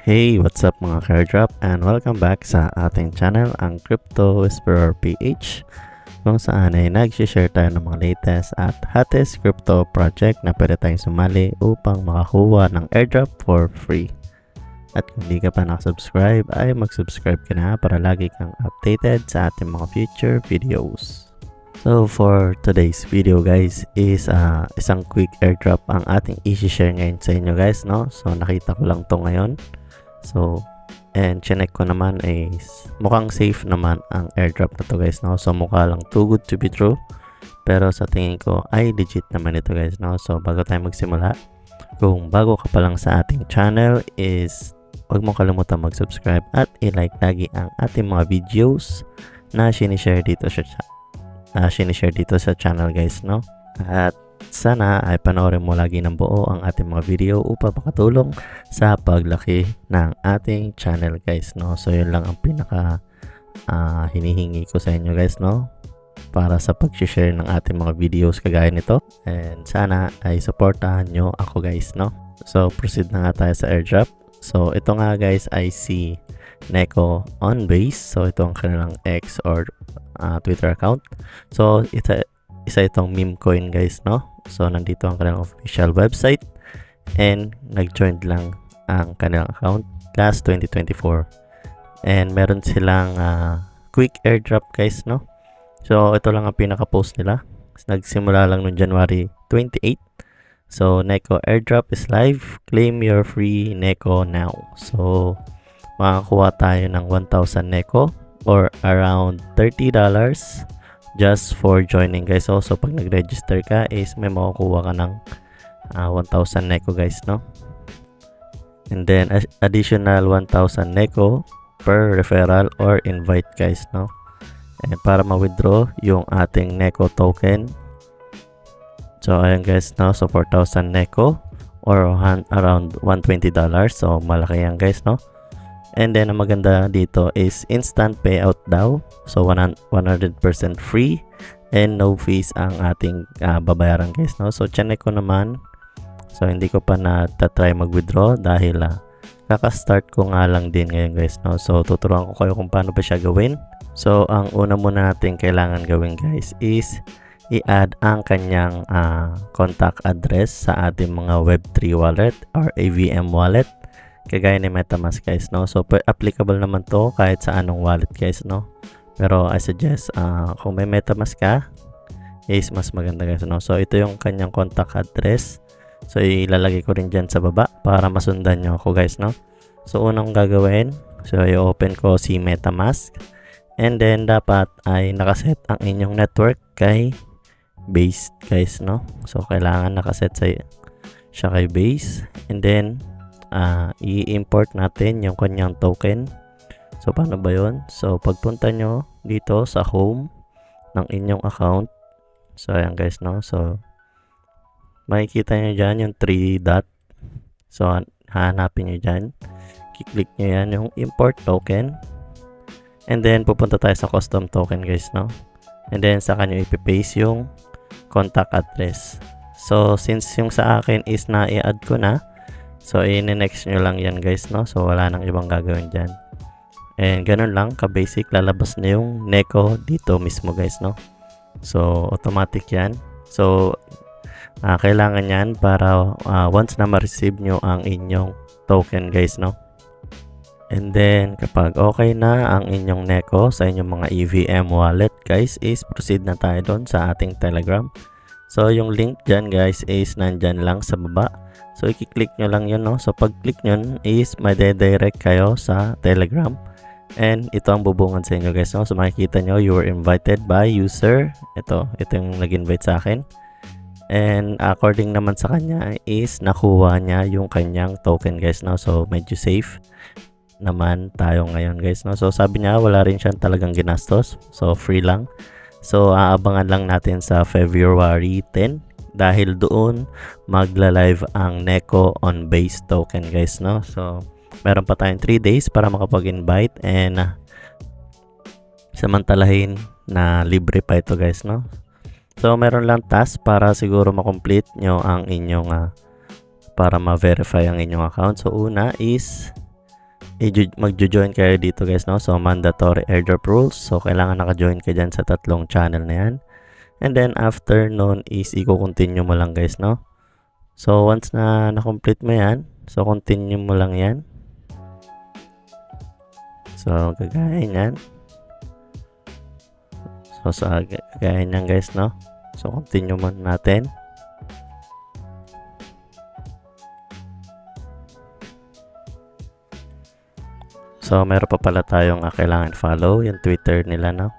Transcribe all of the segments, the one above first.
Hey, what's up mga Cardrop and welcome back sa ating channel, ang Crypto Whisperer PH, kung saan ay nag-share tayo ng mga latest at hottest crypto project na pwede tayong sumali upang makakuha ng airdrop for free. At kung di ka pa nakasubscribe ay mag-subscribe ka na para lagi kang updated sa ating mga future videos. So for today's video guys is isang quick airdrop ang ating i-share ngayon sa inyo guys, no? So nakita ko lang to ngayon. So and chinek ko naman is mukhang safe naman ang airdrop na to guys, no? So mukha lang too good to be true. Pero sa tingin ko ay legit naman ito guys, no? So bago tayo magsimula, kung bago ka pa lang sa ating channel is huwag mong kalimutan mag-subscribe at i-like lagi ang ating mga videos na sinishare dito sa channel guys, no? At sana ay panoorin mo lagi ng buo ang ating mga video upang makatulong sa paglaki ng ating channel guys, no? So yun lang ang pinaka hinihingi ko sa inyo guys, no? Para sa pag-share ng ating mga videos kagaya nito, and sana ay supportahan nyo ako guys, no? So proceed na nga tayo sa airdrop. So ito nga guys ay si Neko on Base. So ito ang kanilang X or Twitter account. So isa itong meme coin guys, no? So nandito ang kanilang official website and nag-join lang ang kanilang account last 2024, and meron silang quick airdrop guys, no? So ito lang ang pinaka-post nila. Nagsimula lang noong January 28. So Neko airdrop is live, claim your free Neko now. So makakuha tayo ng 1,000 Neko or around $30 just for joining guys. Also pag nag-register ka is may makukuha ka ng 1,000 Neko guys, no? And then additional 1,000 Neko per referral or invite guys, no? And para ma-withdraw yung ating Neko token, so ayan guys, no? So 4,000 Neko or around $120. So malaki yan guys, no? And then ang maganda dito is instant payout daw. So 100% free and no fees ang ating babayaran guys, no? So chinek ko naman. So hindi ko pa na-try mag-withdraw dahil kaka-start ko nga lang din ngayon guys, no? So tuturuan ko kayo kung paano ba siya gawin. So ang una muna natin kailangan gawin guys is i-add ang kanyang contact address sa ating mga Web3 wallet or AVM wallet kagaya ni MetaMask guys, no? So applicable naman to kahit sa anong wallet guys, no? Pero I suggest kung may MetaMask ka is mas maganda guys, no? So ito yung kanyang contact address. So ilalagay ko rin dyan sa baba para masundan nyo ako guys, no? So unang gagawin, so i-open ko si MetaMask, and then dapat ay nakaset ang inyong network kay Base guys, no? So kailangan nakaset siya kay Base, and then i-import natin yung kanyang token. So paano ba yun? So pagpunta nyo dito sa home ng inyong account, so ayan guys, no? So makikita nyo dyan yung 3 dot. So hahanapin nyo dyan, kiklik nyo yan yung import token, and then pupunta tayo sa custom token guys, no? And then saka nyo ipipaste yung contact address. So since yung sa akin is na-i-add ko na, so i-next nyo lang yan guys, no? So wala nang ibang gagawin dyan, and ganun lang ka-basic, lalabas na yung Neko dito mismo guys, no? So automatic yan. So kailangan yan para once na ma-receive nyo ang inyong token guys, no? And then kapag okay na ang inyong Neko sa inyong mga EVM wallet guys, is proceed na tayo doon sa ating Telegram. So yung link dyan guys is nandyan lang sa baba. So i-click nyo lang yun, no? So pag click nyo is made-direct kayo sa Telegram, and ito ang bubungan sa inyo guys, no? So makikita nyo you were invited by user. Ito yung nag-invite sa akin, and according naman sa kanya is nakuha niya yung kanyang token guys, no? So medyo safe naman tayo ngayon guys, no? So sabi niya wala rin siyang talagang ginastos, so free lang. So aabangan lang natin sa February 10 dahil doon magla-live ang Neko on Base token guys, no? So meron pa tayong 3 days para makapag-invite, and samantalahin na libre pa ito guys, no? So meron lang task para siguro makomplete nyo ang inyong para ma-verify ang inyong account. So una is magjo-join kayo dito guys, no? So mandatory airdrop rules. So kailangan naka-join ka dyan sa tatlong channel na yan. And then after nun is i-continue mo lang guys, no? So once na na-complete mo yan, so continue mo lang yan. So gagaya yan. So sa gagaya yan guys, no? So continue mo natin. So meron pa pala tayong kailangan follow, yung Twitter nila, no?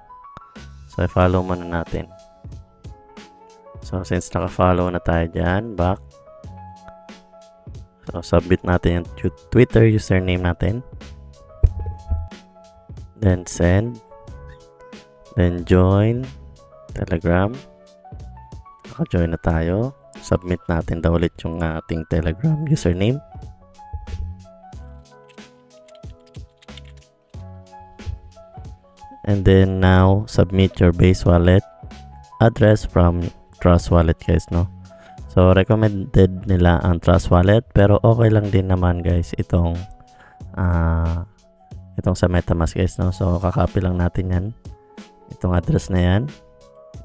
So i-follow muna natin. So since naka-follow na tayo dyan, back. So submit natin yung Twitter username natin. Then send. Then join Telegram. Naka-join na tayo. Submit natin daw ulit yung ating Telegram username. And then now submit your base wallet address from Trust Wallet guys, no? So recommended nila ang Trust Wallet, pero okay lang din naman guys itong sa MetaMask guys, no? So kakopy lang natin yan, itong address na yan,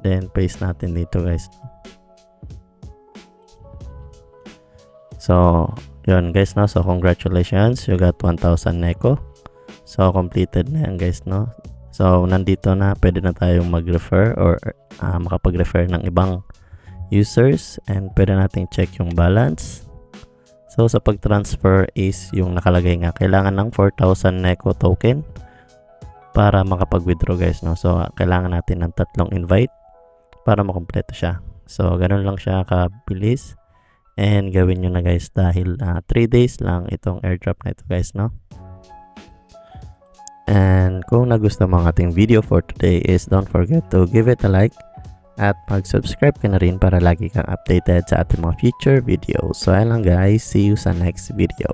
then paste natin dito guys. So yun guys, no? So congratulations, you got 1,000 Neko. So completed na yan guys, no? So nandito na, pwede na tayong mag-refer or makapag-refer ng ibang users, and pwede nating check yung balance. So sa pag-transfer is yung nakalagay nga, kailangan ng 4,000 Neko token para makapag-withdraw guys, no? So kailangan natin ng 3 invite para makompleto siya. So ganun lang siya kabilis, and gawin nyo na guys dahil 3 days lang itong airdrop na ito guys, no? And kung nagustuhan mo ang ating video for today is don't forget to give it a like at mag-subscribe ka na rin para lagi kang updated sa ating mga future videos. So ayun lang guys, see you sa next video.